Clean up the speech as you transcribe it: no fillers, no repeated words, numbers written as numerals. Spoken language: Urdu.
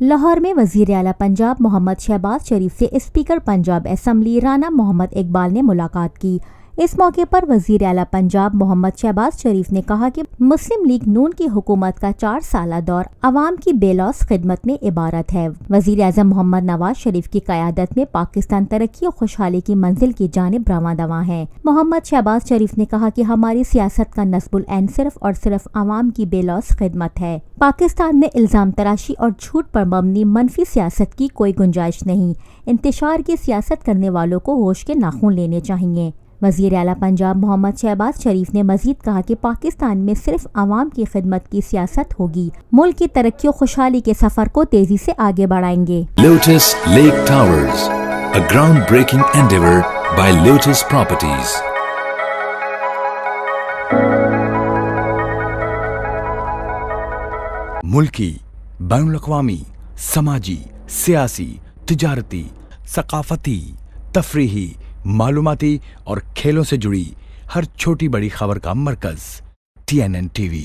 لاہور میں وزیر اعلیٰ پنجاب محمد شہباز شریف سے اسپیکر پنجاب اسمبلی رانا محمد اقبال نے ملاقات کی۔ اس موقع پر وزیر اعلیٰ پنجاب محمد شہباز شریف نے کہا کہ مسلم لیگ نون کی حکومت کا 4 سالہ دور عوام کی بے لوث خدمت میں عبارت ہے۔ وزیر اعظم محمد نواز شریف کی قیادت میں پاکستان ترقی و خوشحالی کی منزل کی جانب رواں دواں ہے۔ محمد شہباز شریف نے کہا کہ ہماری سیاست کا نصب العین صرف اور صرف عوام کی بے لوث خدمت ہے۔ پاکستان میں الزام تراشی اور جھوٹ پر مبنی منفی سیاست کی کوئی گنجائش نہیں۔ انتشار کی سیاست کرنے والوں کو ہوش کے ناخن لینے چاہیے۔ وزیر اعلیٰ پنجاب محمد شہباز شریف نے مزید کہا کہ پاکستان میں صرف عوام کی خدمت کی سیاست ہوگی، ملک کی ترقی و خوشحالی کے سفر کو تیزی سے آگے بڑھائیں گے۔ Lotus lake towers, a groundbreaking endeavor by Lotus Properties۔ ملکی، بین الاقوامی، سماجی، سیاسی، تجارتی، ثقافتی، تفریحی، معلوماتی اور کھیلوں سے جڑی ہر چھوٹی بڑی خبر کا مرکز TNN TV۔